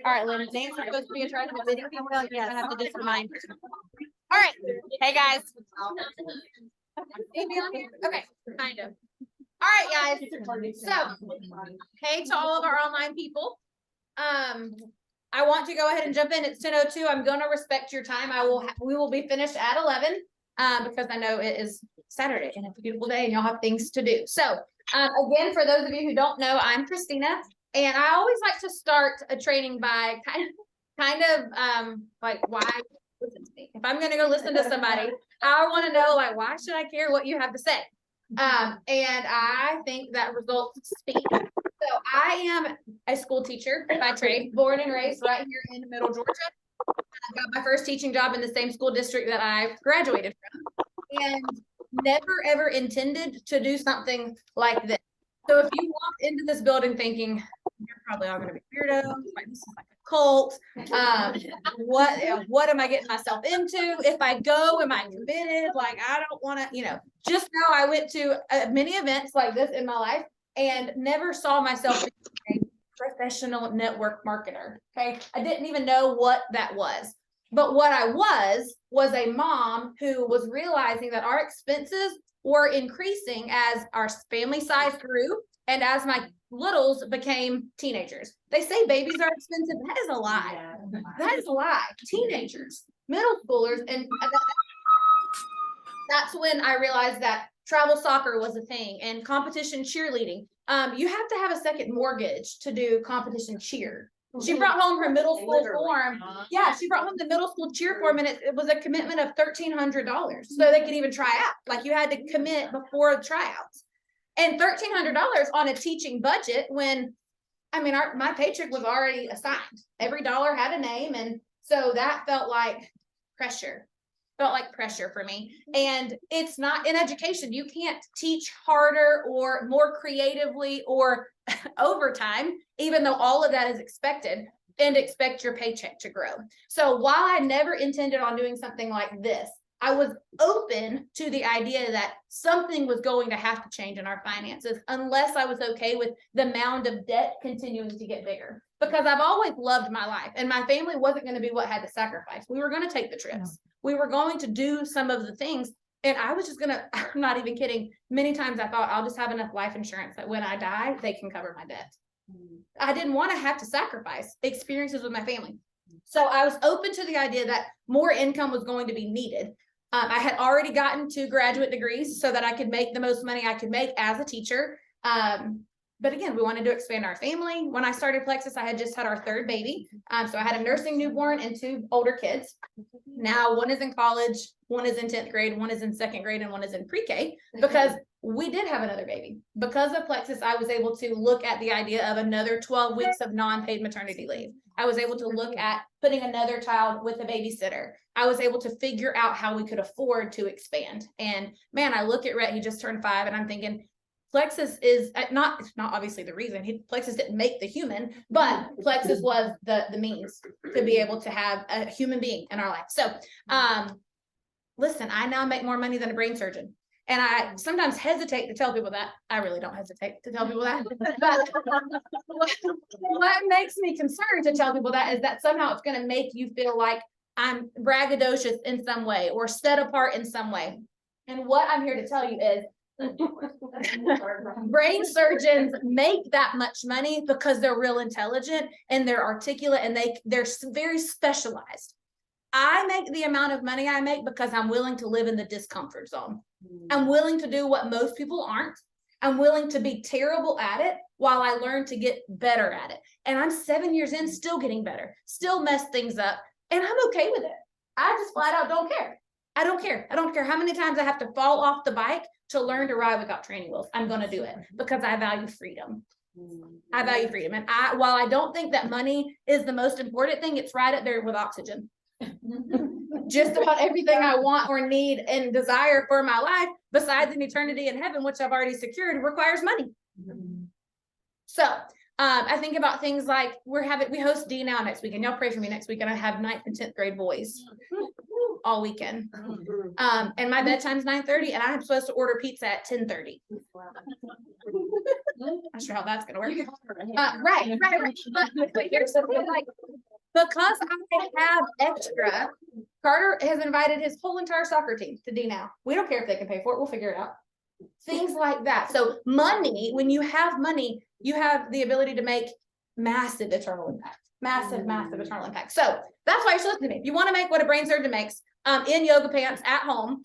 All right, Lynn, Nancy's supposed to be in charge of the video. You're gonna have to just remind her. All right. Hey, guys. Okay, kind of. All right, guys. So, hey to all of our online people. I want to go ahead and jump in. It's 10:02. I'm going to respect your time. We will be finished at 11 because I know it is Saturday and it's a beautiful day and y'all have things to do. So, again, for those of you who don't know, I'm Christina, and I always like to start a training by kind of like why listen to me. If I'm going to go listen to somebody, I want to know like why should I care what you have to say? And I think that results speak. So I am a school teacher by trade, born and raised right here in Middle Georgia. I got my first teaching job in the same school district that I graduated from, and never ever intended to do something like this. So if you walk into this building thinking you're probably all going to be weirdos, like this is like a cult, what am I getting myself into? If I go, am I committed? Like I don't want to, just know I went to many events like this in my life and never saw myself being a professional network marketer. Okay. I didn't even know what that was. But what I was a mom who was realizing that our expenses were increasing as our family size grew and as my littles became teenagers. They say babies are expensive. That is a lie. Yeah. That is a lie. Teenagers, middle schoolers, and that's when I realized that travel soccer was a thing and competition cheerleading. You have to have a second mortgage to do competition cheer. She brought home her middle school form. Yeah, she brought home the middle school cheer form, and it was a commitment of $1,300 so they could even try out. Like you had to commit before the tryouts, and $1,300 on a teaching budget when, I mean, my paycheck was already assigned. Every dollar had a name, and so that felt like pressure. Felt like pressure for me. And it's not in education. You can't teach harder or more creatively or overtime, even though all of that is expected, and expect your paycheck to grow. So while I never intended on doing something like this, I was open to the idea that something was going to have to change in our finances unless I was okay with the mound of debt continuing to get bigger. Because I've always loved my life and my family wasn't going to be what had to sacrifice. We were going to take the trips. We were going to do some of the things. And I was just I'm not even kidding. Many times I thought I'll just have enough life insurance that when I die, they can cover my debt. I didn't want to have to sacrifice experiences with my family. So I was open to the idea that more income was going to be needed. I had already gotten 2 graduate degrees so that I could make the most money I could make as a teacher. But again, we wanted to expand our family. When I started Plexus, I had just had our 3rd baby. So I had a nursing newborn and 2 older kids. Now one is in college, one is in 10th grade, one is in 2nd grade, and one is in pre-K because we did have another baby. Because of Plexus, I was able to look at the idea of another 12 weeks of non-paid maternity leave. I was able to look at putting another child with a babysitter. I was able to figure out how we could afford to expand. And man, I look at Rhett, he just turned 5, and I'm thinking, Plexus is it's not obviously the reason. Plexus didn't make the human, but Plexus was the means to be able to have a human being in our life. So, listen, I now make more money than a brain surgeon. And I sometimes hesitate to tell people that. I really don't hesitate to tell people that. But what makes me concerned to tell people that is that somehow it's going to make you feel like I'm braggadocious in some way or set apart in some way. And what I'm here to tell you is brain surgeons make that much money because they're real intelligent and they're articulate and they're very specialized. I make the amount of money I make because I'm willing to live in the discomfort zone. I'm willing to do what most people aren't. I'm willing to be terrible at it while I learn to get better at it. And I'm 7 years in, still getting better, still mess things up. And I'm okay with it. I just flat out don't care. I don't care. I don't care how many times I have to fall off the bike to learn to ride without training wheels. I'm going to do it because I value freedom. I value freedom. And while I don't think that money is the most important thing, it's right up there with oxygen. Just about everything I want or need and desire for my life, besides an eternity in heaven, which I've already secured, requires money. So I think about things like we host D Now next week, and y'all pray for me next week, and I have 9th and 10th grade boys. all weekend. And my bedtime's 9:30 and I'm supposed to order pizza at 10:30. Not sure how that's gonna work. Right. But here's the thing, like, because I have extra, Carter has invited his whole entire soccer team to D now. We don't care if they can pay for it, we'll figure it out. Things like that. So money, when you have money, you have the ability to make massive eternal impact. Massive eternal impact. So that's why you should listen to me. If you want to make what a brain surgeon makes in yoga pants at home,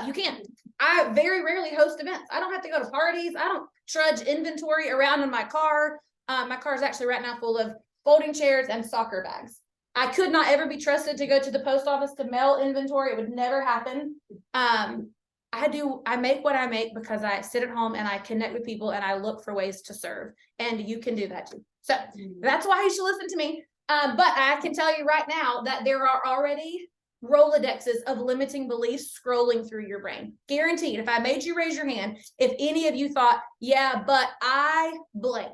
you can. I very rarely host events. I don't have to go to parties. I don't trudge inventory around in my car. My car is actually right now full of folding chairs and soccer bags. I could not ever be trusted to go to the post office to mail inventory. It would never happen. I make what I make because I sit at home and I connect with people and I look for ways to serve. And you can do that too. So that's why you should listen to me. But I can tell you right now that there are already Rolodexes of limiting beliefs scrolling through your brain. Guaranteed. If I made you raise your hand, if any of you thought, yeah, but I blank.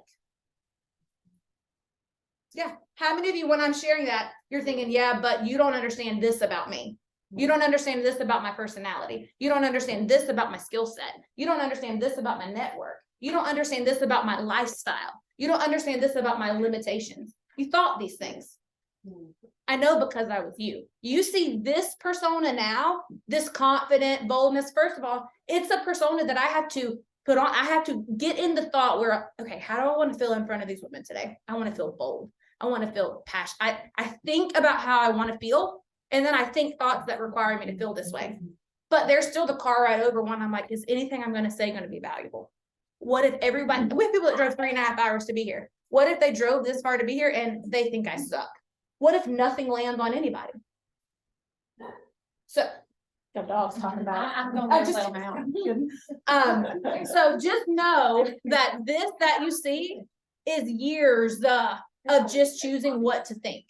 Yeah. How many of you, when I'm sharing that, you're thinking, yeah, but you don't understand this about me. You don't understand this about my personality. You don't understand this about my skill set. You don't understand this about my network. You don't understand this about my lifestyle. You don't understand this about my limitations. You thought these things. I know because I was you. You see this persona now, this confident boldness. First of all, it's a persona that I have to put on. I have to get in the thought where, okay, how do I want to feel in front of these women today? I want to feel bold. I want to feel passionate. I think about how I want to feel. And then I think thoughts that require me to feel this way. But there's still the car ride over one. I'm like, is anything I'm going to say going to be valuable? What if everybody, we have people that drove 3.5 hours to be here. What if they drove this far to be here and they think I suck? What if nothing lands on anybody? So, the dog's talking about it. I'm going to let them out. So just know that this that you see is years of just choosing what to think.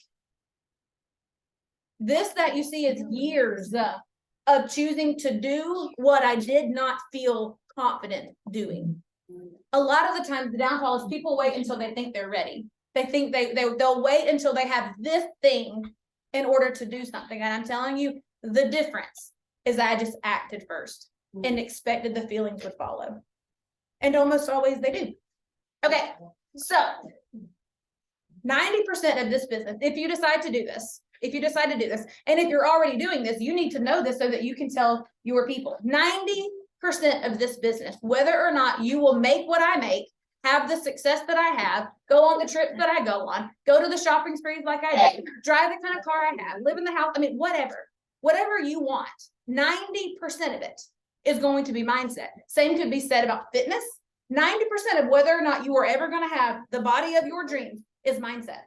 This that you see is years of choosing to do what I did not feel confident doing. A lot of the times the downfall is people wait until they think they're ready. They think they'll wait until they have this thing in order to do something. And I'm telling you, the difference is I just acted first and expected the feelings would follow. And almost always they do. Okay, so 90% of this business, if you decide to do this, and if you're already doing this, you need to know this so that you can tell your people. 90% of this business, whether or not you will make what I make, have the success that I have, go on the trips that I go on, go to the shopping sprees like I do, drive the kind of car I have, live in the house, I mean, whatever you want, 90% of it is going to be mindset. Same could be said about fitness. 90% of whether or not you are ever going to have the body of your dreams is mindset.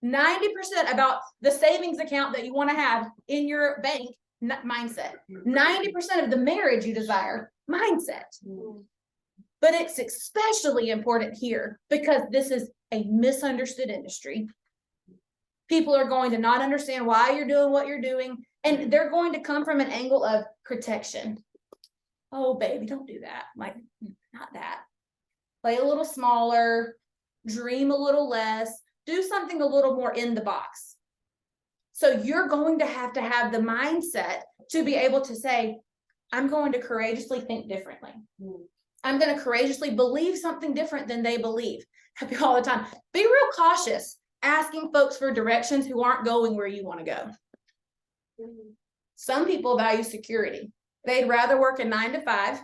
90% about the savings account that you want to have in your bank, mindset. 90% of the marriage you desire, mindset. But it's especially important here because this is a misunderstood industry. People are going to not understand why you're doing what you're doing, and they're going to come from an angle of protection. Oh, baby, don't do that. Like, not that. Play a little smaller, dream a little less, do something a little more in the box. So you're going to have the mindset to be able to say, I'm going to courageously think differently. I'm going to courageously believe something different than they believe. Happy all the time. Be real cautious asking folks for directions who aren't going where you want to go. Some people value security. They'd rather work a 9 to 5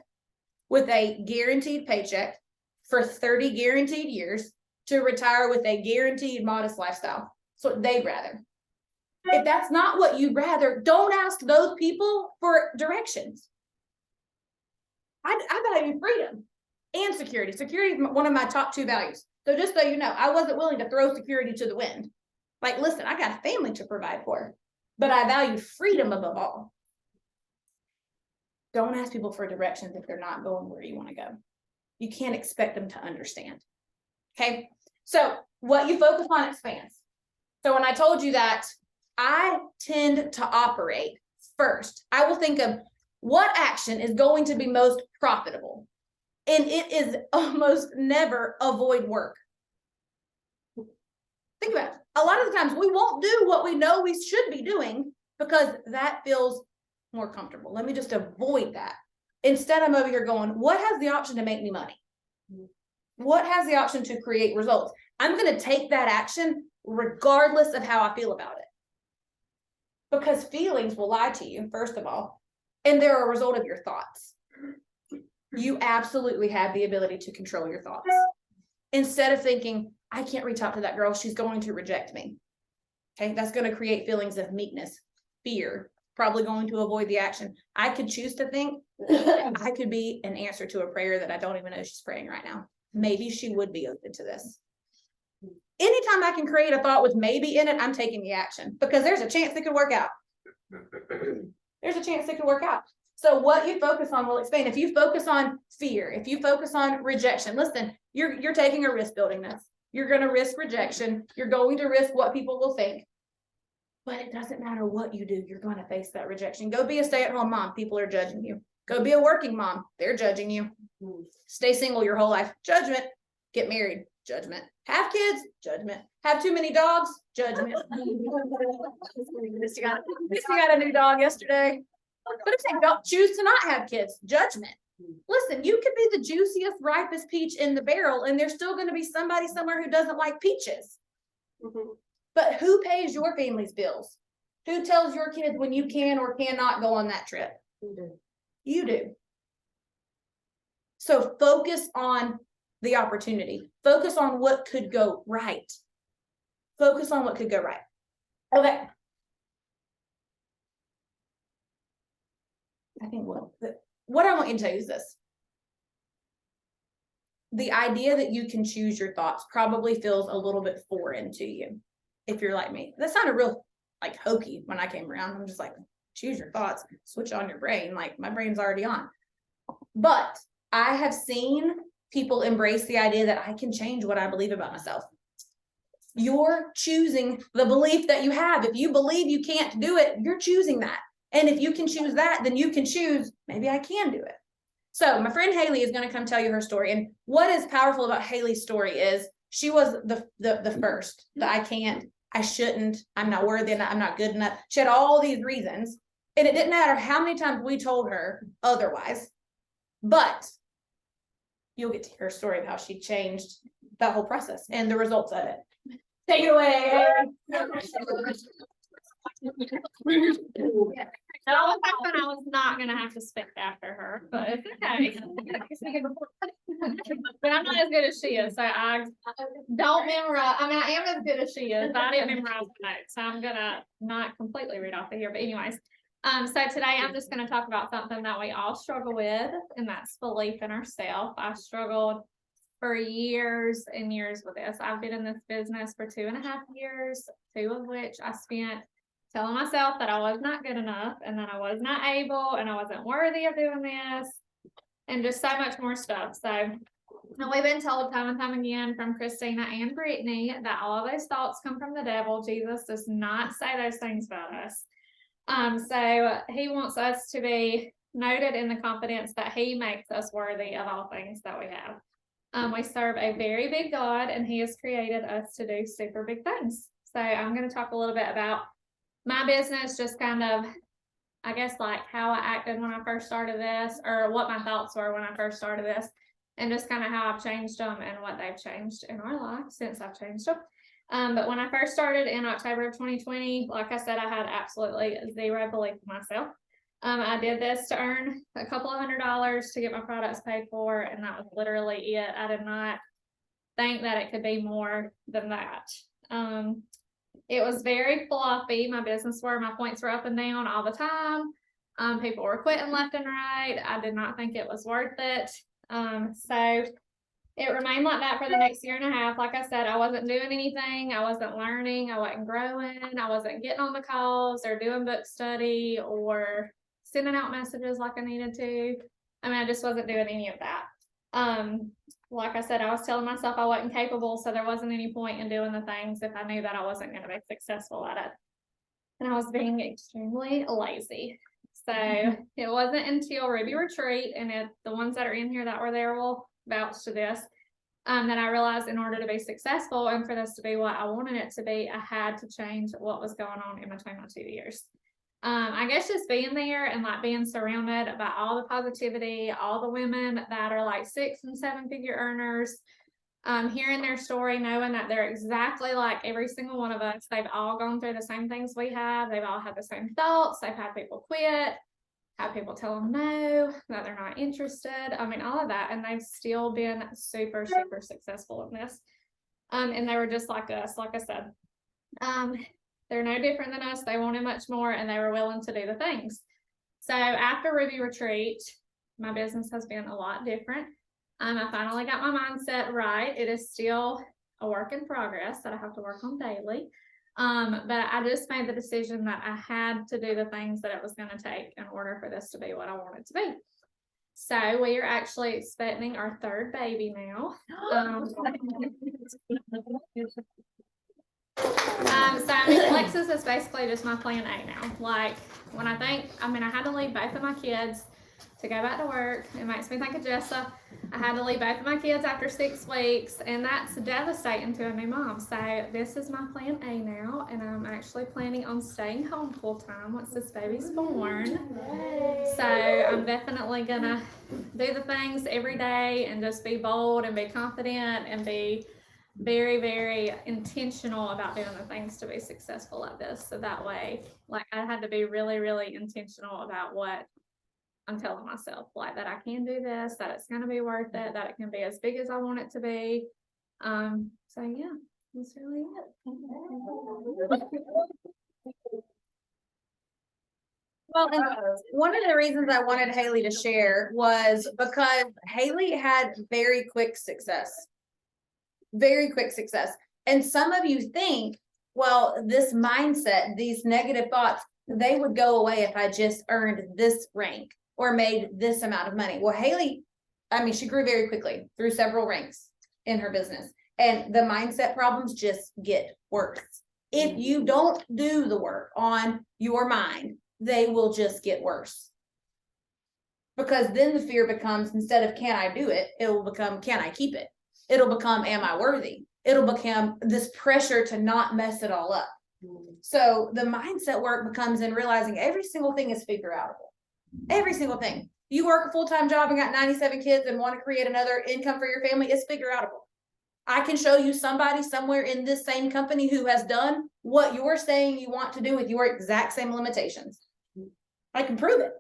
with a guaranteed paycheck for 30 guaranteed years to retire with a guaranteed modest lifestyle. So they'd rather. If that's not what you'd rather, don't ask those people for directions. I value freedom and security. Security is one of my top 2 values. So just so you know, I wasn't willing to throw security to the wind. Like, listen, I got a family to provide for, but I value freedom above all. Don't ask people for directions if they're not going where you want to go. You can't expect them to understand. Okay, so what you focus on expands. So when I told you that I tend to operate first, I will think of what action is going to be most profitable. And it is almost never avoid work. Think about it. A lot of the times we won't do what we know we should be doing because that feels more comfortable. Let me just avoid that. Instead, I'm over here going, what has the option to make me money? What has the option to create results? I'm going to take that action regardless of how I feel about it. Because feelings will lie to you, first of all, and they're a result of your thoughts. You absolutely have the ability to control your thoughts. Instead of thinking, I can't reach out to that girl, she's going to reject me. Okay, that's going to create feelings of meekness, fear, probably going to avoid the action. I could choose to think I could be an answer to a prayer that I don't even know she's praying right now. Maybe she would be open to this. Anytime I can create a thought with maybe in it, I'm taking the action because there's a chance it could work out. There's a chance it could work out. So what you focus on will expand. If you focus on fear, if you focus on rejection, listen, you're taking a risk building this. You're going to risk rejection. You're going to risk what people will think. But it doesn't matter what you do, you're going to face that rejection. Go be a stay-at-home mom. People are judging you. Go be a working mom. They're judging you. Stay single your whole life. Judgment. Get married. Judgment. Have kids. Judgment. Have too many dogs. Judgment. Misty got a new dog yesterday. But if they don't choose to not have kids, judgment. Listen, you could be the juiciest, ripest peach in the barrel, and there's still going to be somebody somewhere who doesn't like peaches. But who pays your family's bills? Who tells your kids when you can or cannot go on that trip? You do. So focus on the opportunity. Focus on what could go right. Focus on what could go right. Okay. I think what I want you to tell you is this. The idea that you can choose your thoughts probably feels a little bit foreign to you. If you're like me, that sounded real like hokey when I came around. I'm just like, choose your thoughts, switch on your brain. Like my brain's already on. But I have seen people embrace the idea that I can change what I believe about myself. You're choosing the belief that you have. If you believe you can't do it, you're choosing that. And if you can choose that, then you can choose, maybe I can do it. So my friend Haley is going to come tell you her story. And what is powerful about Haley's story is she was the first, I can't, I shouldn't, I'm not worthy enough, I'm not good enough. She had all these reasons. And it didn't matter how many times we told her otherwise. But you'll get to hear her story of how she changed that whole process and the results of it. Take it away. I thought I was not gonna have to speak after her, but it's okay. But I'm not as good as she is, so I don't memorize. I mean, I am as good as she is, but I didn't memorize the notes, so I'm gonna not completely read off of here. But anyways, so today I'm just gonna talk about something that we all struggle with, and that's belief in ourselves. I struggled for years and years with this. I've been in this business for 2.5 years, 2 of which I spent telling myself that I was not good enough and that I was not able and I wasn't worthy of doing this and just so much more stuff. So now we've been told time and time again from Christina and Brittany that all of those thoughts come from the devil. Jesus does not say those things about us. So he wants us to be noted in the confidence that he makes us worthy of all things that we have. We serve a very big God and he has created us to do super big things. So I'm going to talk a little bit about my business, just kind of, I guess, like how I acted when I first started this, or what my thoughts were when I first started this, and just kind of how I've changed them and what they've changed in our life since I've changed them. But when I first started in October of 2020, like I said, I had absolutely zero belief in myself. I did this to earn a couple of $100s to get my products paid for, and that was literally it. I did not think that it could be more than that. It was very floppy. My business were, my points were up and down all the time. People were quitting left and right. I did not think it was worth it. So it remained like that for the next 1.5 years. Like I said, I wasn't doing anything. I wasn't learning. I wasn't growing. I wasn't getting on the calls or doing book study or sending out messages like I needed to. I mean, I just wasn't doing any of that. Like I said, I was telling myself I wasn't capable, so there wasn't any point in doing the things if I knew that I wasn't going to be successful at it. And I was being extremely lazy. So it wasn't until Ruby Retreat, and the ones that are in here that were there will vouch to this, that I realized in order to be successful and for this to be what I wanted it to be, I had to change what was going on in between my 2 years. I guess just being there and like being surrounded by all the positivity, all the women that are like 6 and 7 figure earners, hearing their story, knowing that they're exactly like every single one of us. They've all gone through the same things we have. They've all had the same thoughts. They've had people quit, have people tell them no, that they're not interested. I mean, all of that. And they've still been super, super successful in this. And they were just like us, like I said. They're no different than us. They wanted much more and they were willing to do the things. So after Ruby Retreat, my business has been a lot different. I finally got my mindset right. It is still a work in progress that I have to work on daily. But I just made the decision that I had to do the things that it was going to take in order for this to be what I want it to be. So we are actually expecting our 3rd baby now. So I mean, Plexus is basically just my plan A now. Like when I had to leave both of my kids to go back to work. It makes me think of Jessa. I had to leave both of my kids after 6 weeks, and that's devastating to a new mom. So this is my plan A now, and I'm actually planning on staying home full time once this baby's born. So I'm definitely gonna do the things every day and just be bold and be confident and be very, very intentional about doing the things to be successful at this. So that way, like I had to be really, really intentional about what I'm telling myself, like that I can do this, that it's going to be worth it, that it can be as big as I want it to be. So yeah, that's really it. Well, and one of the reasons I wanted Haley to share was because Haley had very quick success. Very quick success. And some of you think, well, this mindset, these negative thoughts, they would go away if I just earned this rank or made this amount of money. Well, Haley, I mean, she grew very quickly through several ranks in her business, and the mindset problems just get worse. If you don't do the work on your mind, they will just get worse. Because then the fear becomes, instead of can I do it, it will become can I keep it? It'll become am I worthy? It'll become this pressure to not mess it all up. So the mindset work becomes in realizing every single thing is figure outable. Every single thing. You work a full-time job and got 97 kids and want to create another income for your family, it's figure outable. I can show you somebody somewhere in this same company who has done what you're saying you want to do with your exact same limitations. I can prove it.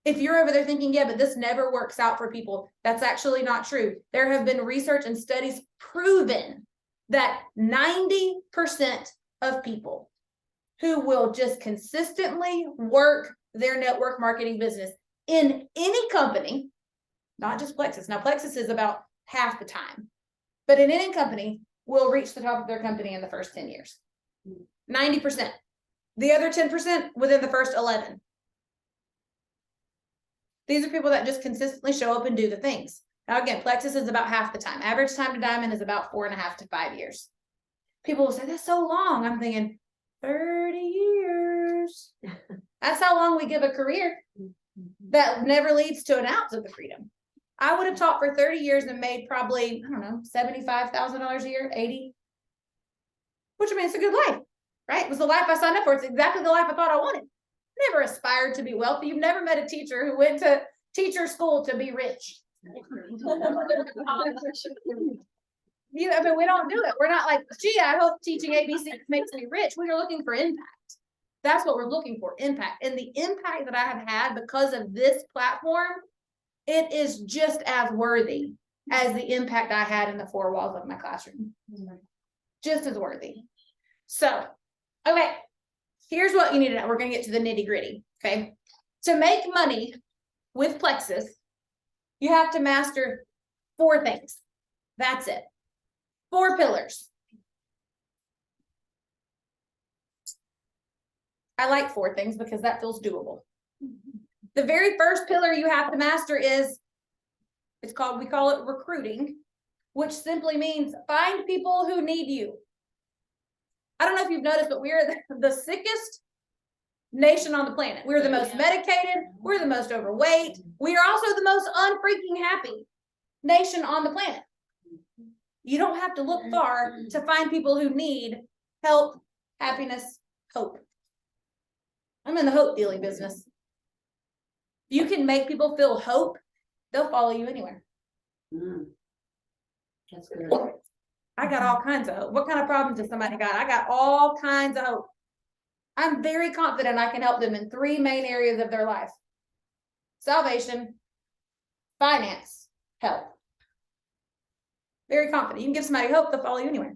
If you're over there thinking, yeah, but this never works out for people, that's actually not true. There have been research and studies proven that 90% of people who will just consistently work their network marketing business in any company, not just Plexus. Now, Plexus is about half the time, but in any company will reach the top of their company in the first 10 years. 90%. The other 10% within the first 11. These are people that just consistently show up and do the things. Now, again, Plexus is about half the time. Average time to diamond is about 4.5 to 5 years. People will say, that's so long. I'm thinking, 30 years. That's how long we give a career that never leads to an ounce of the freedom. I would have taught for 30 years and made probably, I don't know, $75,000 a year, 80. Which I mean, it's a good life, right? It was the life I signed up for. It's exactly the life I thought I wanted. Never aspired to be wealthy. You've never met a teacher who went to teacher school to be rich. You know, but we don't do it. We're not like, gee, I hope teaching ABC makes me rich. We are looking for impact. That's what we're looking for, impact. And the impact that I have had because of this platform, it is just as worthy as the impact I had in the 4 walls of my classroom. Just as worthy. So, okay, here's what you need to know. We're going to get to the nitty gritty, okay? To make money with Plexus, you have to master 4 things. That's it. 4 pillars. I like 4 things because that feels doable. The very first pillar you have to master is, we call it recruiting, which simply means find people who need you. I don't know if you've noticed, but we're the sickest nation on the planet. We're the most medicated. We're the most overweight. We are also the most unfreaking happy nation on the planet. You don't have to look far to find people who need help, happiness, hope. I'm in the hope dealing business. You can make people feel hope, they'll follow you anywhere. That's good. I got all kinds of hope. What kind of problems does somebody got? I got all kinds of hope. I'm very confident I can help them in 3 main areas of their life. Salvation, finance, health. Very confident. You can give somebody hope, they'll follow you anywhere.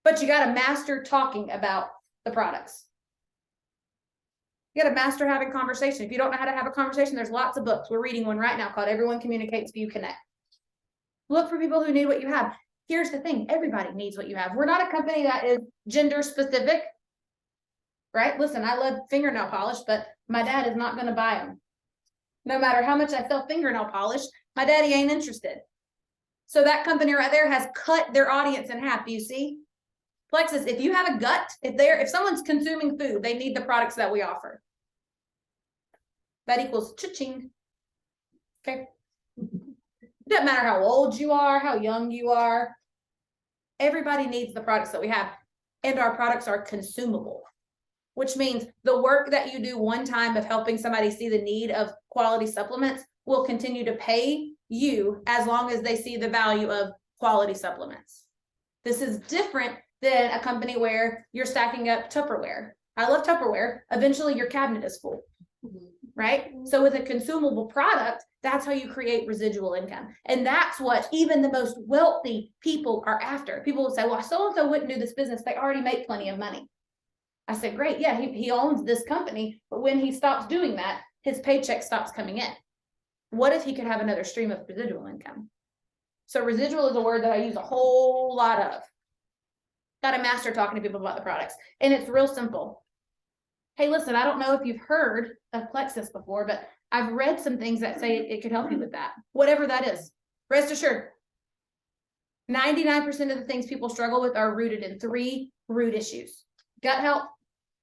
But you gotta master talking about the products. You gotta master having conversation. If you don't know how to have a conversation, there's lots of books. We're reading one right now called Everyone Communicates, Few Connect. Look for people who need what you have. Here's the thing, everybody needs what you have. We're not a company that is gender specific. Right? Listen, I love fingernail polish, but my dad is not gonna buy them. No matter how much I sell fingernail polish, my daddy ain't interested. So that company right there has cut their audience in half. Do you see? Plexus, if you have a gut, if someone's consuming food, they need the products that we offer. That equals cha-ching. Okay. Doesn't matter how old you are, how young you are. Everybody needs the products that we have, and our products are consumable, which means the work that you do one time of helping somebody see the need of quality supplements will continue to pay you as long as they see the value of quality supplements. This is different than a company where you're stacking up Tupperware. I love Tupperware. Eventually your cabinet is full, right? So with a consumable product, that's how you create residual income. And that's what even the most wealthy people are after. People will say, well, so-and-so wouldn't do this business. They already make plenty of money. I said, great. Yeah, he owns this company, but when he stops doing that, his paycheck stops coming in. What if he could have another stream of residual income? So residual is a word that I use a whole lot of. Got to master talking to people about the products. And it's real simple. Hey, listen, I don't know if you've heard of Plexus before, but I've read some things that say it could help you with that. Whatever that is. Rest assured, 99% of the things people struggle with are rooted in 3 root issues: gut health,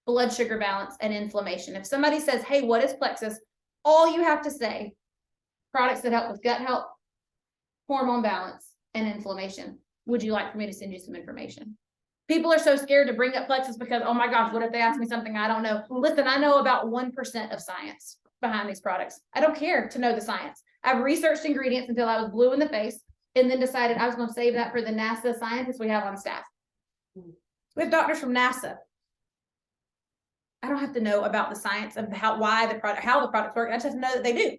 blood sugar balance, and inflammation. If somebody says, hey, what is Plexus? All you have to say, products that help with gut health, hormone balance, and inflammation. Would you like for me to send you some information? People are so scared to bring up Plexus because, oh my gosh, what if they ask me something I don't know? Listen, I know about 1% of science behind these products. I don't care to know the science. I've researched ingredients until I was blue in the face and then decided I was going to save that for the NASA scientists we have on staff. We have doctors from NASA. I don't have to know about the science of how the products work. I just have to know that they do.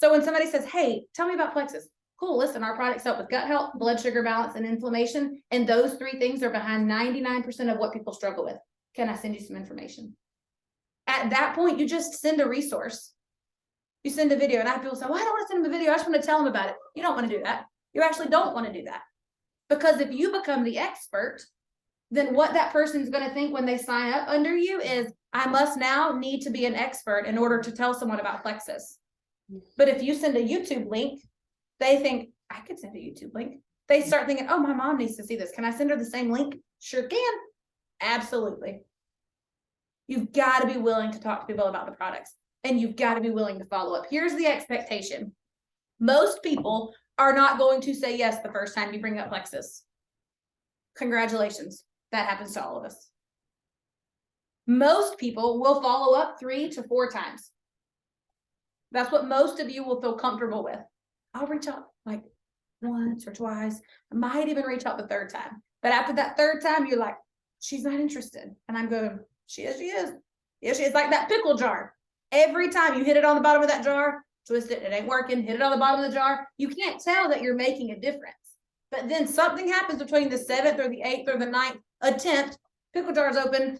So when somebody says, hey, tell me about Plexus. Cool, listen, our products help with gut health, blood sugar balance, and inflammation. And those 3 things are behind 99% of what people struggle with. Can I send you some information? At that point, you just send a resource. You send a video, and I have people say, well, I don't want to send them a video. I just want to tell them about it. You don't want to do that. You actually don't want to do that. Because if you become the expert, then what that person's going to think when they sign up under you is, I must now need to be an expert in order to tell someone about Plexus. But if you send a YouTube link, they think, I could send a YouTube link. They start thinking, oh, my mom needs to see this. Can I send her the same link? Sure can. Absolutely. You've got to be willing to talk to people about the products, and you've got to be willing to follow up. Here's the expectation. Most people are not going to say yes the first time you bring up Plexus. Congratulations. That happens to all of us. Most people will follow up 3 to 4 times. That's what most of you will feel comfortable with. I'll reach out like once or twice. I might even reach out the 3rd time. But after that 3rd time, you're like, she's not interested. And I'm going, she is. Yeah, she is. Like that pickle jar. Every time you hit it on the bottom of that jar, twist it, it ain't working, hit it on the bottom of the jar. You can't tell that you're making a difference. But then something happens between the 7th or the 8th or the 9th attempt. Pickle jar's open.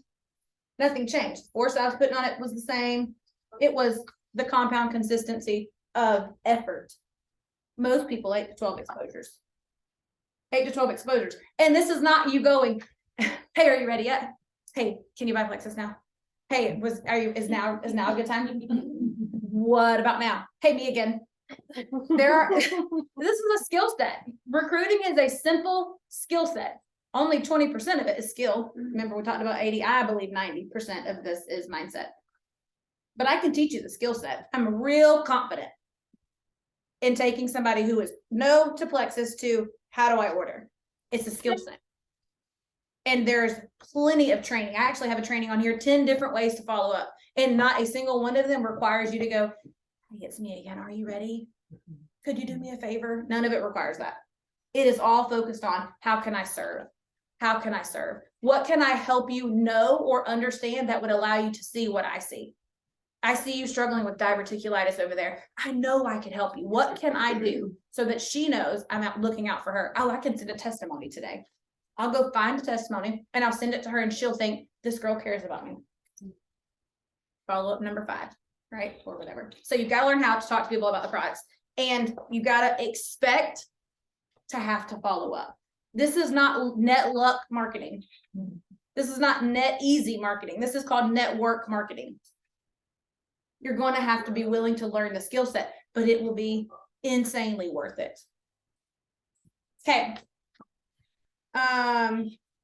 Nothing changed. Force I was putting on it was the same. It was the compound consistency of effort. Most people 8 to 12 exposures. 8 to 12 exposures. And this is not you going, hey, are you ready yet? Hey, can you buy Plexus now? Hey, is now a good time? What about now? Hey, me again. This is a skill set. Recruiting is a simple skill set. Only 20% of it is skill. Remember, we talked about 80. I believe 90% of this is mindset. But I can teach you the skill set. I'm real confident in taking somebody who is no to Plexus to how do I order? It's a skill set. And there's plenty of training. I actually have a training on here, 10 different ways to follow up. And not a single one of them requires you to go, hey, it's me again. Are you ready? Could you do me a favor? None of it requires that. It is all focused on how can I serve? How can I serve? What can I help you know or understand that would allow you to see what I see? I see you struggling with diverticulitis over there. I know I can help you. What can I do so that she knows I'm out looking out for her? Oh, I can send a testimony today. I'll go find a testimony and I'll send it to her and she'll think this girl cares about me. Follow up number 5, right? Or whatever. So you've got to learn how to talk to people about the products, and you got to expect to have to follow up. This is not net luck marketing. This is not net easy marketing. This is called network marketing. You're going to have to be willing to learn the skill set, but it will be insanely worth it. Okay.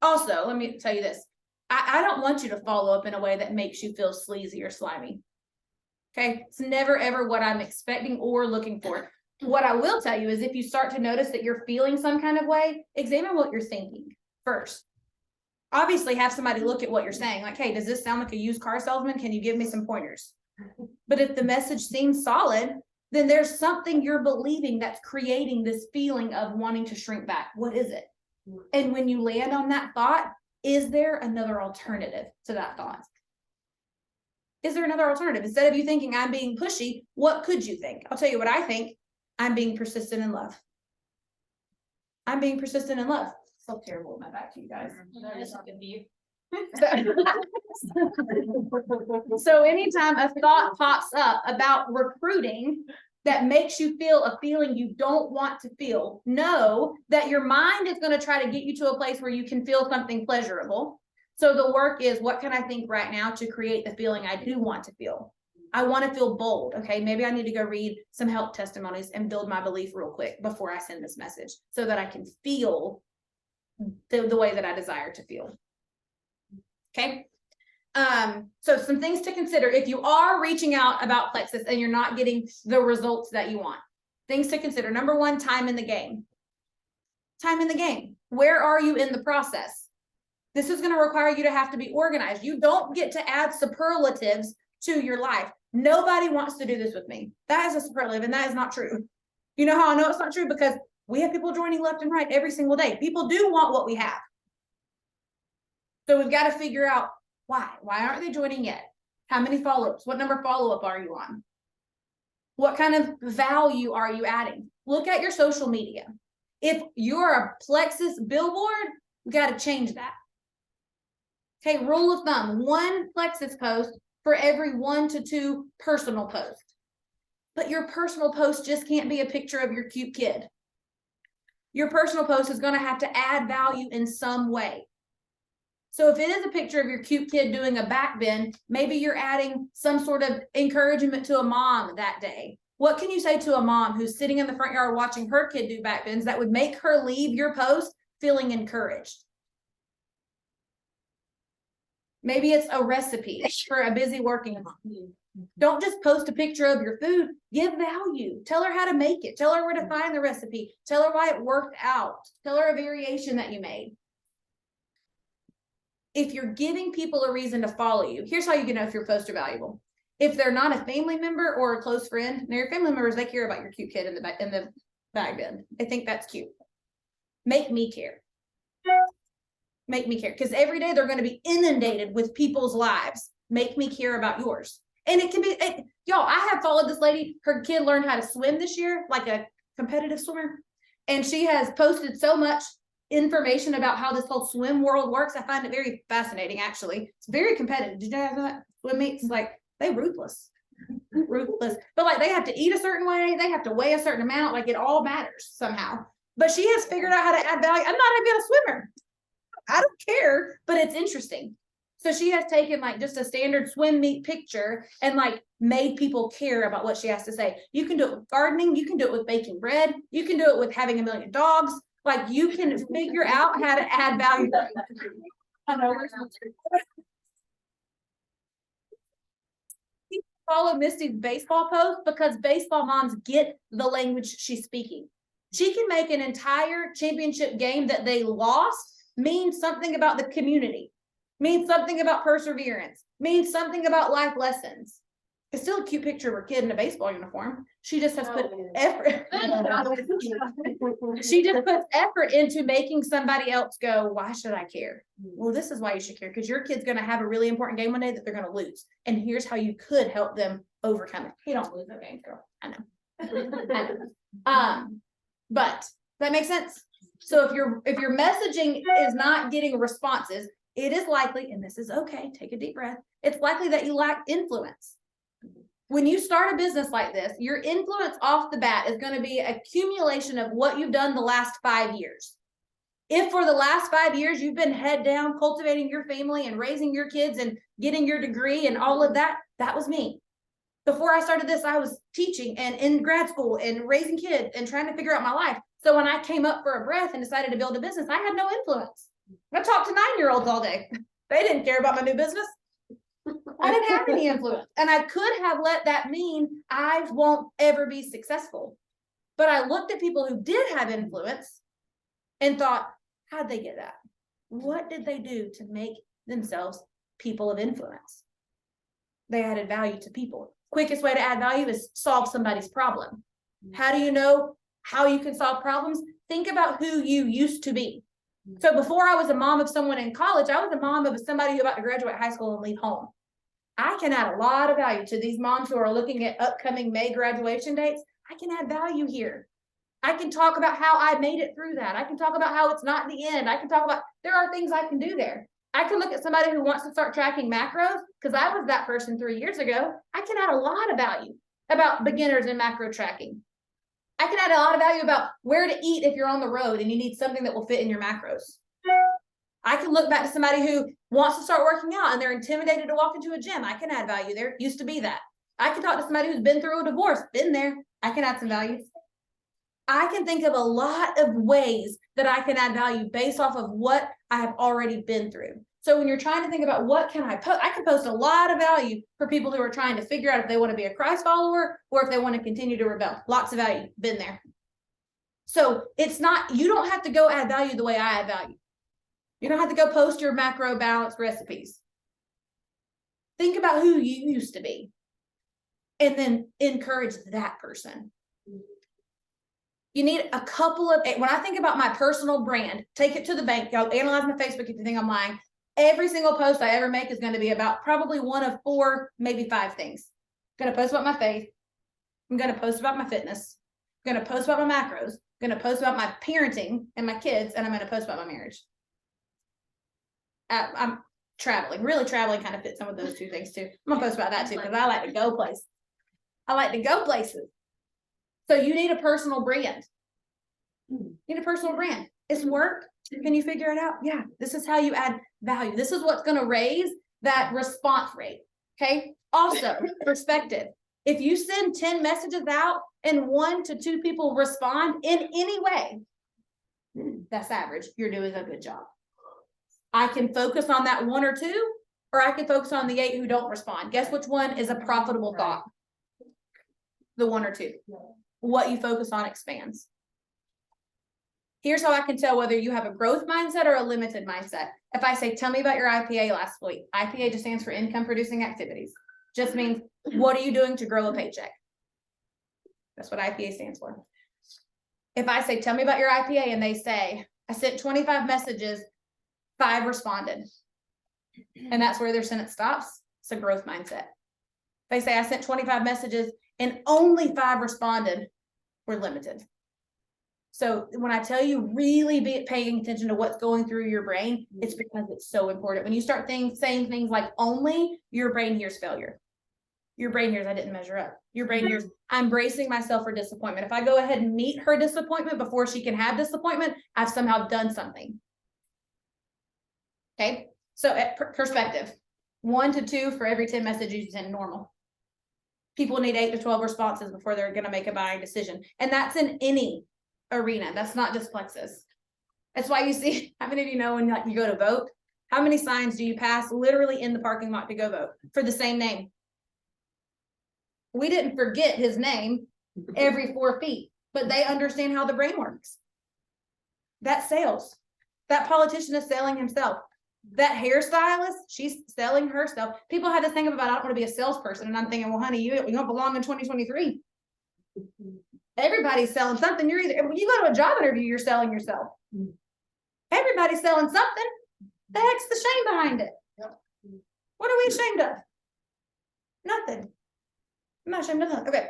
Also, let me tell you this. I don't want you to follow up in a way that makes you feel sleazy or slimy. Okay. It's never, ever what I'm expecting or looking for. What I will tell you is if you start to notice that you're feeling some kind of way, examine what you're thinking first. Obviously, have somebody look at what you're saying. Like, hey, does this sound like a used car salesman? Can you give me some pointers? But if the message seems solid, then there's something you're believing that's creating this feeling of wanting to shrink back. What is it? And when you land on that thought, is there another alternative to that thought? Is there another alternative? Instead of you thinking I'm being pushy, what could you think? I'll tell you what I think. I'm being persistent in love. I'm being persistent in love. So terrible with my back to you guys. So anytime a thought pops up about recruiting that makes you feel a feeling you don't want to feel, know that your mind is going to try to get you to a place where you can feel something pleasurable. So the work is, what can I think right now to create the feeling I do want to feel? I want to feel bold. Okay, maybe I need to go read some help testimonies and build my belief real quick before I send this message so that I can feel the way that I desire to feel. Okay. So some things to consider if you are reaching out about Plexus and you're not getting the results that you want. Things to consider. Number 1, time in the game. Time in the game. Where are you in the process? This is going to require you to have to be organized. You don't get to add superlatives to your life. Nobody wants to do this with me. That is a superlative, and that is not true. You know how I know it's not true? Because we have people joining left and right every single day. People do want what we have. So we've got to figure out why. Why aren't they joining yet? How many follow-ups? What number follow-up are you on? What kind of value are you adding? Look at your social media. If you're a Plexus billboard, we got to change that. Okay, rule of thumb, 1 Plexus post for every 1 to 2 personal posts. But your personal post just can't be a picture of your cute kid. Your personal post is going to have to add value in some way. So if it is a picture of your cute kid doing a back bend, maybe you're adding some sort of encouragement to a mom that day. What can you say to a mom who's sitting in the front yard watching her kid do back bends that would make her leave your post feeling encouraged? Maybe it's a recipe for a busy working mom. Don't just post a picture of your food. Give value. Tell her how to make it. Tell her where to find the recipe. Tell her why it worked out. Tell her a variation that you made. If you're giving people a reason to follow you, here's how you can know if your posts are valuable. If they're not a family member or a close friend, now your family members, they care about your cute kid in the bag bend. They think that's cute. Make me care. Make me care. Because every day they're going to be inundated with people's lives. Make me care about yours. And it can be, y'all, I have followed this lady. Her kid learned how to swim this year, like a competitive swimmer. And she has posted so much information about how this whole swim world works. I find it very fascinating, actually. It's very competitive. Did you guys know that? Swim meets, like, they ruthless. Ruthless. But like, they have to eat a certain way. They have to weigh a certain amount. Like, it all matters somehow. But she has figured out how to add value. I'm not even a swimmer. I don't care, but it's interesting. So she has taken like just a standard swim meet picture and like made people care about what she has to say. You can do it with gardening. You can do it with baking bread. You can do it with having 1 million dogs. Like, you can figure out how to add value. I know. Follow Misty's baseball post because baseball moms get the language she's speaking. She can make an entire championship game that they lost means something about the community, means something about perseverance, means something about life lessons. It's still a cute picture of her kid in a baseball uniform. She just has put effort. She just puts effort into making somebody else go, why should I care? Well, this is why you should care, because your kid's gonna have a really important game one day that they're gonna lose. And here's how you could help them overcome it. You don't lose no games, girl. I know. I know. But that makes sense. So if your messaging is not getting responses, it is likely, and this is okay, take a deep breath, it's likely that you lack influence. When you start a business like this, your influence off the bat is going to be accumulation of what you've done the last 5 years. If for the last 5 years you've been head down cultivating your family and raising your kids and getting your degree and all of that, that was me. Before I started this, I was teaching and in grad school and raising kids and trying to figure out my life. So when I came up for a breath and decided to build a business, I had no influence. I talked to 9-year-olds all day. They didn't care about my new business. I didn't have any influence. And I could have let that mean I won't ever be successful. But I looked at people who did have influence and thought, how'd they get that? What did they do to make themselves people of influence? They added value to people. Quickest way to add value is solve somebody's problem. How do you know how you can solve problems? Think about who you used to be. So before I was a mom of someone in college, I was a mom of somebody who about to graduate high school and leave home. I can add a lot of value to these moms who are looking at upcoming May graduation dates. I can add value here. I can talk about how I made it through that. I can talk about how it's not the end. I can talk about, there are things I can do there. I can look at somebody who wants to start tracking macros, because I was that person 3 years ago. I can add a lot of value about beginners in macro tracking. I can add a lot of value about where to eat if you're on the road and you need something that will fit in your macros. I can look back to somebody who wants to start working out and they're intimidated to walk into a gym. I can add value there. Used to be that. I can talk to somebody who's been through a divorce, been there. I can add some value. I can think of a lot of ways that I can add value based off of what I have already been through. So when you're trying to think about what can I post, I can post a lot of value for people who are trying to figure out if they want to be a Christ follower or if they want to continue to rebel. Lots of value, been there. So it's not, you don't have to go add value the way I add value. You don't have to go post your macro balanced recipes. Think about who you used to be and then encourage that person. You need a couple of, when I think about my personal brand, take it to the bank. Y'all analyze my Facebook if you think I'm lying. Every single post I ever make is going to be about probably one of 4, maybe 5 things. I'm going to post about my faith. I'm going to post about my fitness. I'm going to post about my macros. I'm going to post about my parenting and my kids. And I'm going to post about my marriage. I'm traveling. Really traveling kind of fits some of those 2 things too. I'm going to post about that too because I like to go places. I like to go places. So you need a personal brand. You need a personal brand. It's work. Can you figure it out? Yeah, this is how you add value. This is what's going to raise that response rate. Okay. Also, perspective. If you send 10 messages out and 1 to 2 people respond in any way, that's average. You're doing a good job. I can focus on that 1 or 2, or I can focus on the 8 who don't respond. Guess which one is a profitable thought? The 1 or 2. What you focus on expands. Here's how I can tell whether you have a growth mindset or a limited mindset. If I say, tell me about your IPA last week. IPA just stands for income producing activities. Just means, what are you doing to grow a paycheck? That's what IPA stands for. If I say, tell me about your IPA, and they say, I sent 25 messages, 5 responded. And that's where their sentence stops. It's a growth mindset. If they say, I sent 25 messages and only 5 responded, we're limited. So when I tell you really be paying attention to what's going through your brain, it's because it's so important. When you start saying things like only, your brain hears failure. Your brain hears I didn't measure up. Your brain hears I'm bracing myself for disappointment. If I go ahead and meet her disappointment before she can have disappointment, I've somehow done something. Okay, so at perspective, 1 to 2 for every 10 messages you send, normal. People need 8 to 12 responses before they're going to make a buying decision. And that's in any arena. That's not just Plexus. That's why you see, how many of you know when you go to vote, how many signs do you pass literally in the parking lot to go vote for the same name? We didn't forget his name every 4 feet, but they understand how the brain works. That's sales. That politician is selling himself. That hairstylist, she's selling herself. People had this thing about, I don't want to be a salesperson. And I'm thinking, well, honey, you don't belong in 2023. Everybody's selling something. You're either, when you go to a job interview, you're selling yourself. Everybody's selling something. The heck's the shame behind it? What are we ashamed of? Nothing. I'm not ashamed of nothing. Okay.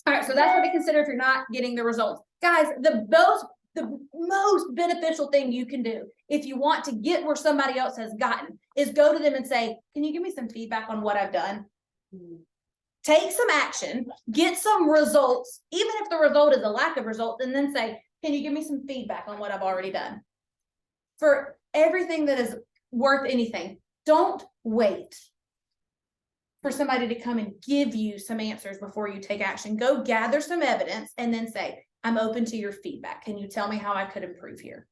All right, so that's what to consider if you're not getting the results. Guys, the most beneficial thing you can do if you want to get where somebody else has gotten is go to them and say, can you give me some feedback on what I've done? Take some action, get some results, even if the result is a lack of results, and then say, can you give me some feedback on what I've already done? For everything that is worth anything, don't wait for somebody to come and give you some answers before you take action. Go gather some evidence and then say, I'm open to your feedback. Can you tell me how I could improve here?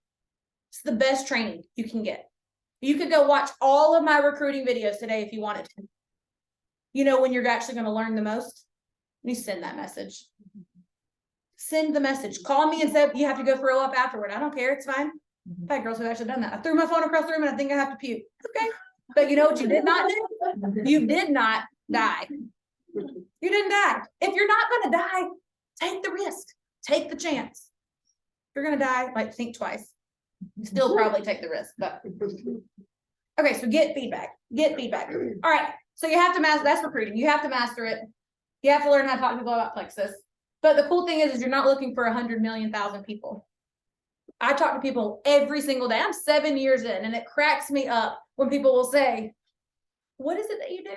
It's the best training you can get. You could go watch all of my recruiting videos today if you wanted to. You know when you're actually going to learn the most? You send that message. Send the message. Call me and say you have to go throw up afterward. I don't care. It's fine. I've had girls who've actually done that. I threw my phone across the room and I think I have to puke. Okay. But you know what you did not do? You did not die. You didn't die. If you're not going to die, take the risk. Take the chance. If you're going to die, like think twice. Still probably take the risk. But okay, so get feedback. Get feedback. All right. So you have to master, that's recruiting. You have to master it. You have to learn how to talk to people about Plexus. But the cool thing is you're not looking for 100,000,000 people. I talk to people every single day. I'm 7 years in, and it cracks me up when people will say, what is it that you do?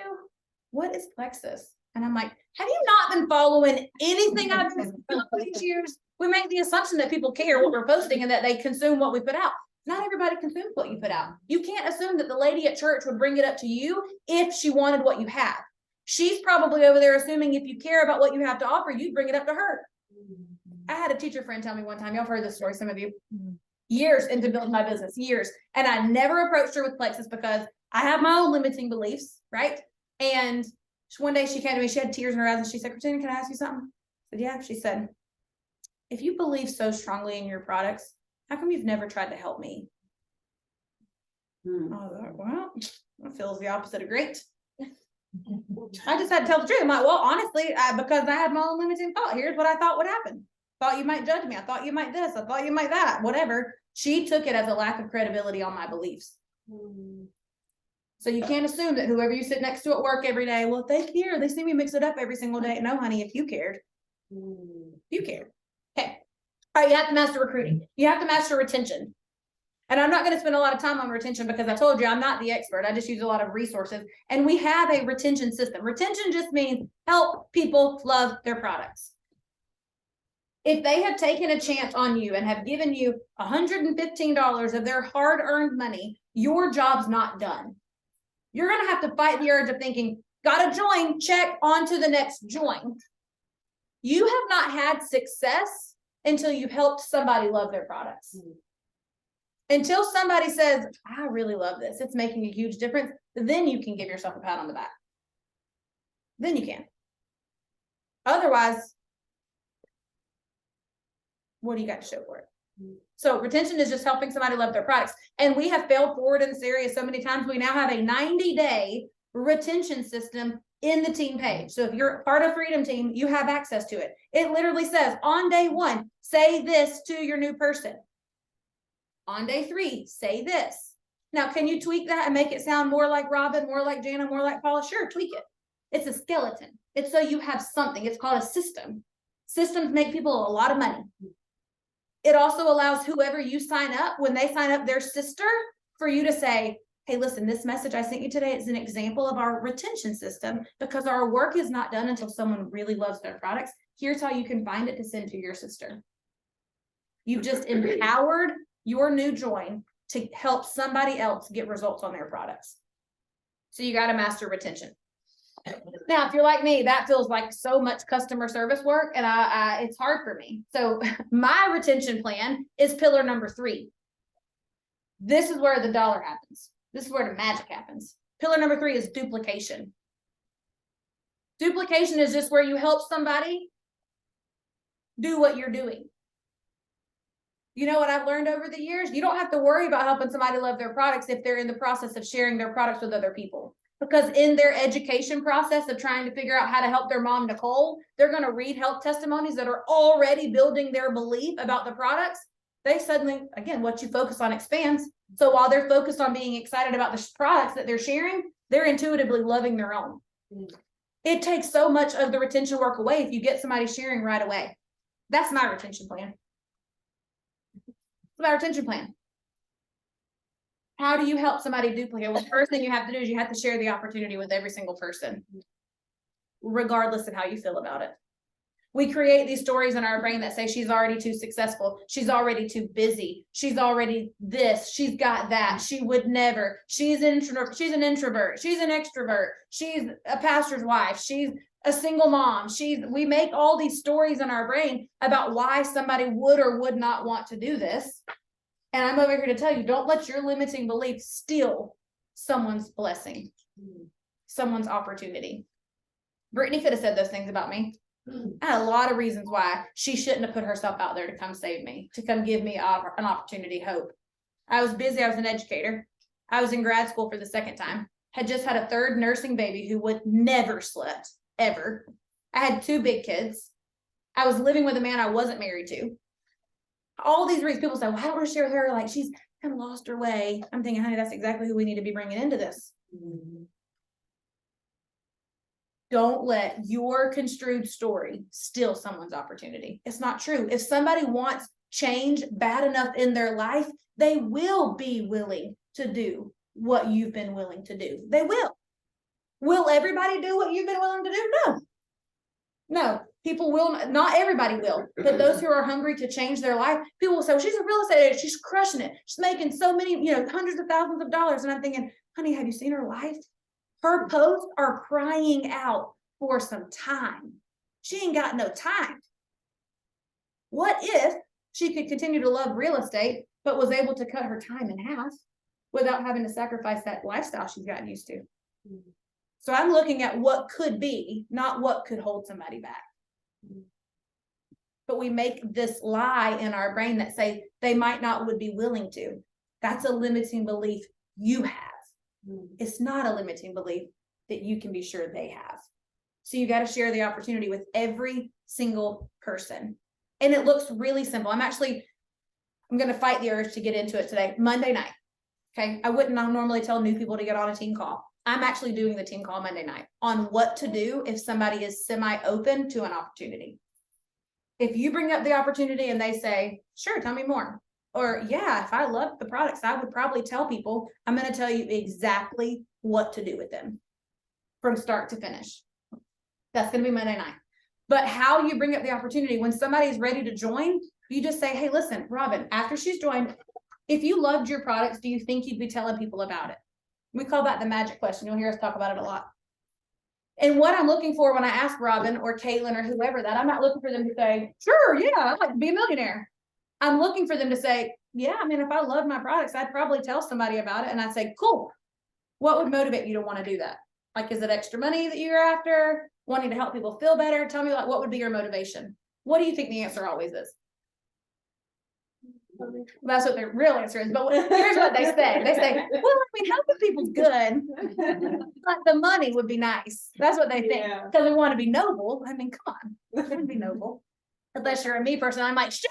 What is Plexus? And I'm like, have you not been following anything I've been for these years? We make the assumption that people care what we're posting and that they consume what we put out. Not everybody consumes what you put out. You can't assume that the lady at church would bring it up to you if she wanted what you have. She's probably over there assuming if you care about what you have to offer, you'd bring it up to her. I had a teacher friend tell me one time, y'all heard this story, some of you, years into building my business, years. And I never approached her with Plexus because I have my own limiting beliefs, right? And one day she came to me, she had tears in her eyes and she said, Christina, can I ask you something? I said, yeah. She said, if you believe so strongly in your products, how come you've never tried to help me? I was like, well, that feels the opposite of great. I just had to tell the truth. I'm like, well, honestly, because I had my own limiting thought. Here's what I thought would happen. Thought you might judge me. I thought you might this. I thought you might that. Whatever. She took it as a lack of credibility on my beliefs. So you can't assume that whoever you sit next to at work every day, well, if they care, they see me mix it up every single day. No, honey, if you cared, you cared. Okay. All right, you have to master recruiting. You have to master retention. And I'm not going to spend a lot of time on retention because I told you I'm not the expert. I just use a lot of resources. And we have a retention system. Retention just means help people love their products. If they have taken a chance on you and have given you $115 of their hard-earned money, your job's not done. You're going to have to fight the urge of thinking, gotta join, check, on to the next join. You have not had success until you've helped somebody love their products. Until somebody says, I really love this, it's making a huge difference, then you can give yourself a pat on the back. Then you can. Otherwise, what do you got to show for it? So retention is just helping somebody love their products. And we have failed forward in this area so many times. We now have a 90-day retention system in the team page. So if you're part of Freedom Team, you have access to it. It literally says on day 1, say this to your new person. On day 3, say this. Now, can you tweak that and make it sound more like Robin, more like Jana, more like Paula? Sure, tweak it. It's a skeleton. It's so you have something. It's called a system. Systems make people a lot of money. It also allows whoever you sign up, when they sign up their sister, for you to say, hey, listen, this message I sent you today is an example of our retention system because our work is not done until someone really loves their products. Here's how you can find it to send to your sister. You've just empowered your new join to help somebody else get results on their products. So you got to master retention. Now, if you're like me, that feels like so much customer service work and it's hard for me. So my retention plan is pillar number 3. This is where the dollar happens. This is where the magic happens. Pillar number 3 is duplication. Duplication is just where you help somebody do what you're doing. You know what I've learned over the years? You don't have to worry about helping somebody love their products if they're in the process of sharing their products with other people. Because in their education process of trying to figure out how to help their mom, Nicole, they're going to read health testimonies that are already building their belief about the products. They suddenly, again, what you focus on expands. So while they're focused on being excited about the products that they're sharing, they're intuitively loving their own. It takes so much of the retention work away if you get somebody sharing right away. That's my retention plan. My retention plan. How do you help somebody duplicate? Well, the first thing you have to do is you have to share the opportunity with every single person, regardless of how you feel about it. We create these stories in our brain that say she's already too successful. She's already too busy. She's already this. She's got that. She would never. She's an introvert. She's an introvert. She's an extrovert. She's a pastor's wife. She's a single mom. We make all these stories in our brain about why somebody would or would not want to do this. And I'm over here to tell you, don't let your limiting belief steal someone's blessing, someone's opportunity. Brittany could have said those things about me. I had a lot of reasons why she shouldn't have put herself out there to come save me, to come give me an opportunity, hope. I was busy. I was an educator. I was in grad school for the second time. Had just had a third nursing baby who would never slept, ever. I had 2 big kids. I was living with a man I wasn't married to. All these reasons. People say, well, I don't want to share with her. Like, she's kind of lost her way. I'm thinking, honey, that's exactly who we need to be bringing into this. Don't let your construed story steal someone's opportunity. It's not true. If somebody wants change bad enough in their life, they will be willing to do what you've been willing to do. They will. Will everybody do what you've been willing to do? No. No, people will not everybody will, but those who are hungry to change their life, people will say, well, she's a real estate agent, she's crushing it. She's making so many, hundreds of thousands of dollars. And I'm thinking, honey, have you seen her life? Her posts are crying out for some time. She ain't got no time. What if she could continue to love real estate, but was able to cut her time in half without having to sacrifice that lifestyle she's gotten used to? So I'm looking at what could be, not what could hold somebody back. But we make this lie in our brain that say they might not would be willing to. That's a limiting belief you have. It's not a limiting belief that you can be sure they have. So you got to share the opportunity with every single person. And it looks really simple. I'm going to fight the urge to get into it today. Monday night. Okay. I wouldn't normally tell new people to get on a team call. I'm actually doing the team call Monday night on what to do if somebody is semi-open to an opportunity. If you bring up the opportunity and they say, sure, tell me more. Or yeah, if I love the products, I would probably tell people, I'm going to tell you exactly what to do with them from start to finish. That's going to be Monday night. But how you bring up the opportunity when somebody's ready to join, you just say, hey, listen, Robin, after she's joined, if you loved your products, do you think you'd be telling people about it? We call that the magic question. You'll hear us talk about it a lot. And what I'm looking for when I ask Robin or Caitlin or whoever that, I'm not looking for them to say, sure, yeah, I'd like to be a millionaire. I'm looking for them to say, yeah, I mean, if I loved my products, I'd probably tell somebody about it. And I'd say, cool. What would motivate you to want to do that? Like, is it extra money that you're after? Wanting to help people feel better? Tell me, like, what would be your motivation? What do you think the answer always is? That's what their real answer is. But here's what they say. They say, well, I mean, helping people's good, but the money would be nice. That's what they think. Because we want to be noble. I mean, come on. We shouldn't be noble. Unless you're a me person, I'm like, shut.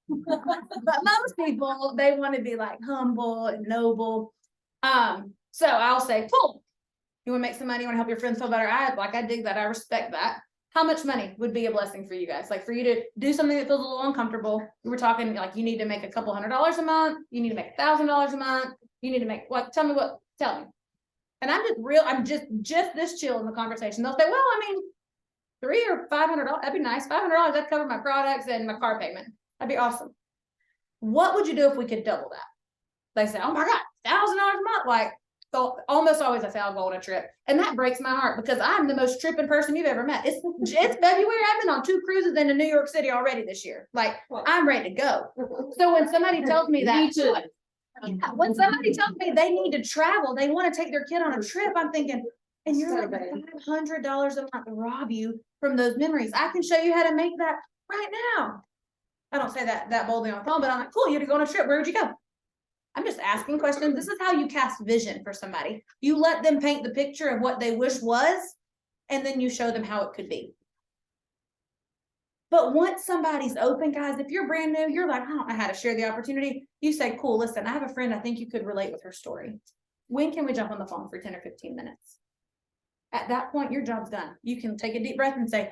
But most people, they want to be like humble and noble. So I'll say, cool. You want to make some money? You want to help your friends feel better? I dig that. I respect that. How much money would be a blessing for you guys? Like, for you to do something that feels a little uncomfortable. We were talking like you need to make a couple $100 a month. You need to make $1,000 a month. You need to make what? Tell me. And I'm just this chill in the conversation. They'll say, well, I mean, $300 or $500, that'd be nice. $500, that'd cover my products and my car payment. That'd be awesome. What would you do if we could double that? They say, oh my God, $1,000 a month. Like, so almost always I say I'll go on a trip. And that breaks my heart because I'm the most tripping person you've ever met. It's February. I've been on 2 cruises into New York City already this year. Like, I'm ready to go. So when somebody tells me that, Me too. when somebody tells me they need to travel, they want to take their kid on a trip, I'm thinking, and you're like $500 a month to rob you from those memories. I can show you how to make that right now. I don't say that boldly on the phone, but I'm like, cool, you had to go on a trip. Where would you go? I'm just asking questions. This is how you cast vision for somebody. You let them paint the picture of what they wish was, and then you show them how it could be. But once somebody's open, guys, if you're brand new, you're like, I don't know how to share the opportunity. You say, cool, listen, I have a friend, I think you could relate with her story. When can we jump on the phone for 10 or 15 minutes? At that point, your job's done. You can take a deep breath and say,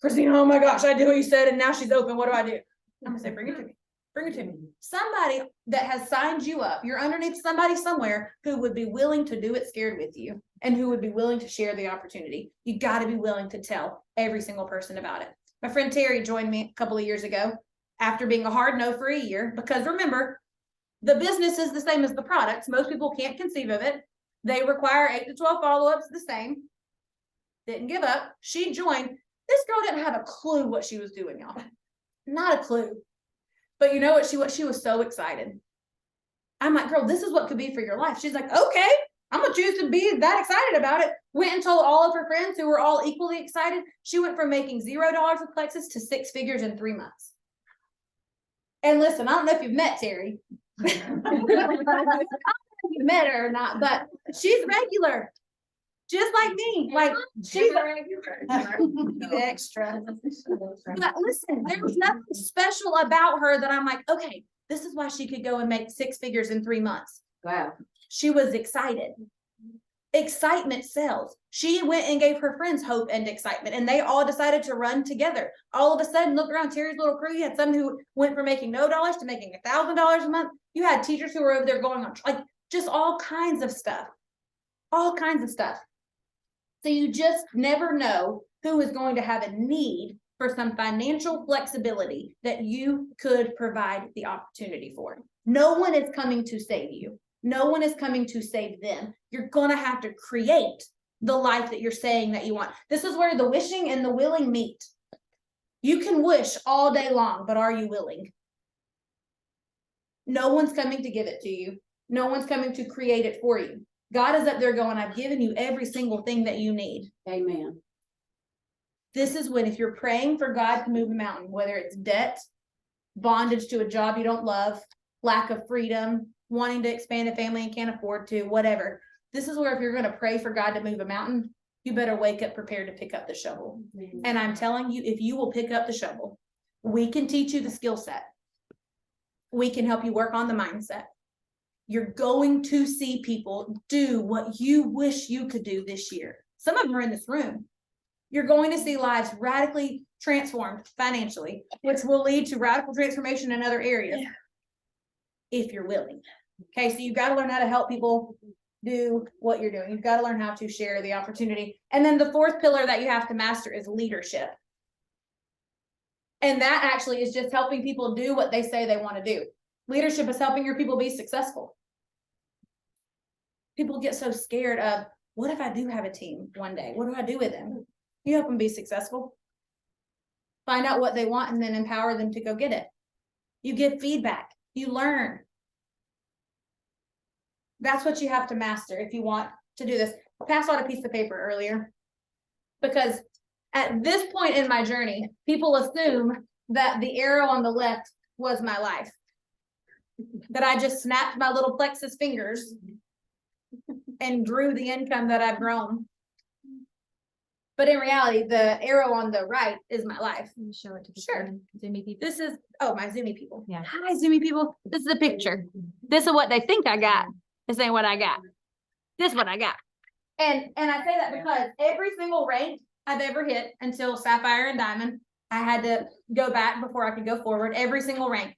Christina, oh my gosh, I did what you said, and now she's open. What do I do? I'm gonna say, bring it to me. Bring it to me. Somebody that has signed you up, you're underneath somebody somewhere who would be willing to do it scared with you and who would be willing to share the opportunity. You got to be willing to tell every single person about it. My friend Terry joined me a couple of years ago after being a hard no for a year, because remember, the business is the same as the products. Most people can't conceive of it. They require 8 to 12 follow-ups the same. Didn't give up. She joined. This girl didn't have a clue what she was doing, y'all. Not a clue. But you know what? She was so excited. I'm like, girl, this is what could be for your life. She's like, okay, I'm gonna choose to be that excited about it. Went and told all of her friends who were all equally excited. She went from making $0 with Plexus to 6 figures in 3 months. And listen, I don't know if you've met Terry. I don't know if you've met her or not, but she's regular. Just like me, like she's extra. But listen, there was nothing special about her that I'm like, okay, this is why she could go and make 6 figures in 3 months. Wow. She was excited. Excitement sells. She went and gave her friends hope and excitement, and they all decided to run together. All of a sudden, look around Terry's little crew. You had some who went from making no dollars to making $1,000 a month. You had teachers who were over there going on like just all kinds of stuff. All kinds of stuff. So you just never know who is going to have a need for some financial flexibility that you could provide the opportunity for. No one is coming to save you. No one is coming to save them. You're going to have to create the life that you're saying that you want. This is where the wishing and the willing meet. You can wish all day long, but are you willing? No one's coming to give it to you. No one's coming to create it for you. God is up there going, I've given you every single thing that you need. Amen. This is when, if you're praying for God to move a mountain, whether it's debt, bondage to a job you don't love, lack of freedom, wanting to expand a family and can't afford to, whatever. This is where if you're going to pray for God to move a mountain, you better wake up prepared to pick up the shovel. And I'm telling you, if you will pick up the shovel, we can teach you the skill set. We can help you work on the mindset. You're going to see people do what you wish you could do this year. Some of them are in this room. You're going to see lives radically transformed financially, which will lead to radical transformation in other areas. Yeah. If you're willing. Okay, so you've got to learn how to help people do what you're doing. You've got to learn how to share the opportunity. And then the fourth pillar that you have to master is leadership. And that actually is just helping people do what they say they want to do. Leadership is helping your people be successful. People get so scared of, what if I do have a team one day? What do I do with them? You help them be successful. Find out what they want and then empower them to go get it. You give feedback. You learn. That's what you have to master if you want to do this. Pass out a piece of paper earlier. Because at this point in my journey, people assume that the arrow on the left was my life. That I just snapped my little plexus fingers and grew the income that I've grown. But in reality, the arrow on the right is my life. Can you show it to the Sure. Zoomy people? This is, oh, my Zoomy people. Yeah. Hi, Zoomy people. This is a picture. This is what they think I got. This ain't what I got. This is what I got. And I say that because every single rank I've ever hit until Sapphire and Diamond, I had to go back before I could go forward. Every single rank.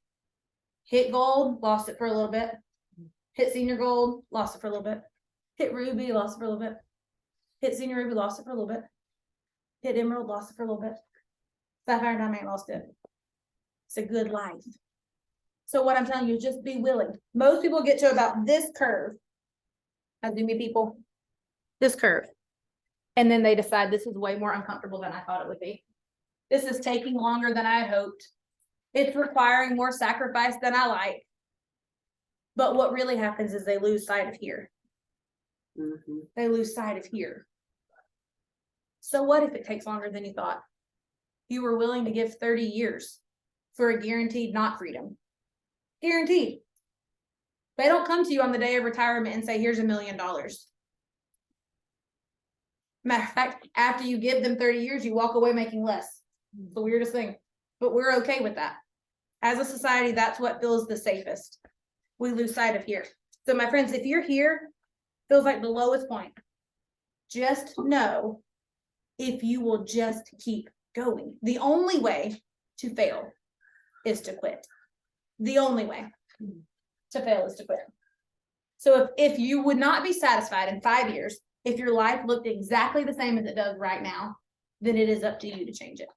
Hit gold, lost it for a little bit. Hit senior gold, lost it for a little bit. Hit ruby, lost it for a little bit. Hit senior ruby, lost it for a little bit. Hit emerald, lost it for a little bit. Sapphire and Diamond, lost it. It's a good life. So what I'm telling you is just be willing. Most people get to about this curve. Azumi people, this curve. And then they decide this is way more uncomfortable than I thought it would be. This is taking longer than I had hoped. It's requiring more sacrifice than I like. But what really happens is they lose sight of here. Mm-hmm. They lose sight of here. So what if it takes longer than you thought? You were willing to give 30 years for a guaranteed not freedom. Guaranteed. They don't come to you on the day of retirement and say, here's $1 million. Matter of fact, after you give them 30 years, you walk away making less. It's the weirdest thing, but we're okay with that. As a society, that's what feels the safest. We lose sight of here. So my friends, if you're here, feels like the lowest point. Just know if you will just keep going. The only way to fail is to quit. The only way to fail is to quit. So if you would not be satisfied in 5 years, if your life looked exactly the same as it does right now, then it is up to you to change it.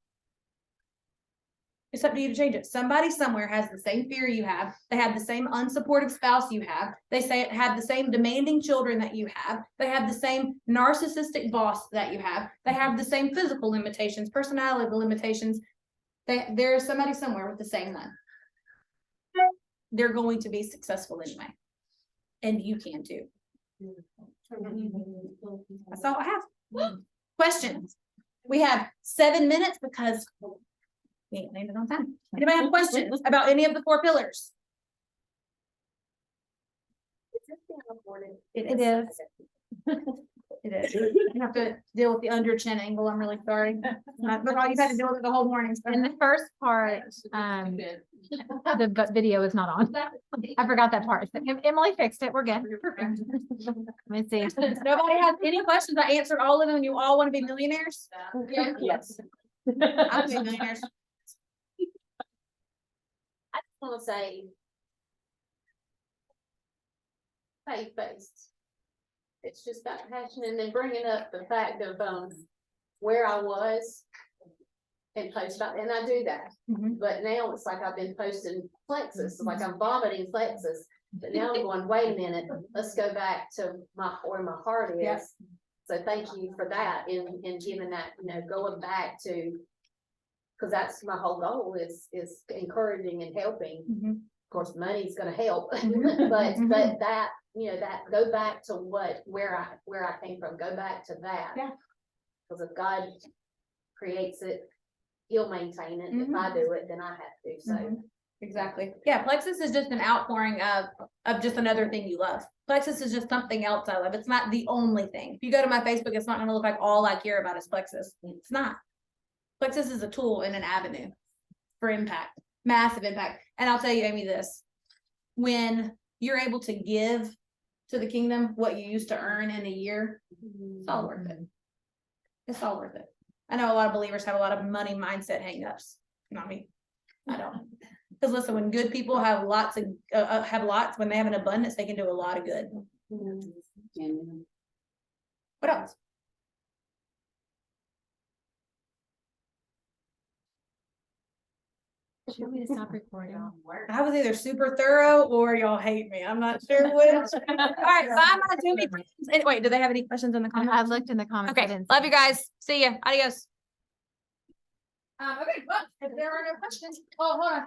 It's up to you to change it. Somebody somewhere has the same fear you have. They have the same unsupportive spouse you have. They have the same demanding children that you have. They have the same narcissistic boss that you have. They have the same physical limitations, personality limitations. There's somebody somewhere with the same one. They're going to be successful anyway. And you can too. That's all I have. Questions? We have 7 minutes because we ain't landed on time. Anybody have questions about any of the 4 pillars? It is. It is. You have to deal with the under chin angle. I'm really sorry. But all you've had to deal with it the whole morning. So. In the first part, the video is not on. I forgot that part. So Emily fixed it. We're good. Let me see. Nobody has any questions. I answered all of them. You all want to be millionaires? Yes. I'll be millionaires. I just wanna say. Faith-based. It's just that passion and then bringing up the fact of, where I was. And post about, and I do that, Mhm. but now it's like I've been posting plexus, like I'm vomiting plexus. But now I'm going, wait a minute, let's go back to where my heart is. Yes. So thank you for that in giving that, going back to. Cause that's my whole goal is encouraging and helping. Mhm. Of course, money's gonna help, Mhm. but Mhm. that, that go back to where I came from, go back to that. Yeah. Cause if God creates it, he'll maintain it. If I do it, then I have to, so. Mhm. Exactly. Yeah, plexus is just an outpouring of just another thing you love. Plexus is just something else I love. It's not the only thing. If you go to my Facebook, it's not gonna look like all I care about is plexus. It's not. Plexus is a tool and an avenue for impact, massive impact. And I'll tell you, Amy, this, when you're able to give to the kingdom what you used to earn in a year, it's all worth it. It's all worth it. I know a lot of believers have a lot of money mindset hangups. Not me. I don't. Because listen, when good people have lots, when they have an abundance, they can do a lot of good. What else? Should we stop recording? I was either super thorough or y'all hate me. I'm not sure which. All right, bye, my Jimmy friends. Wait, do they have any questions in the comments? I looked in the comments. I Okay, didn't love see you guys. See ya. Adios. Okay, well, if there are no questions, oh, hold on.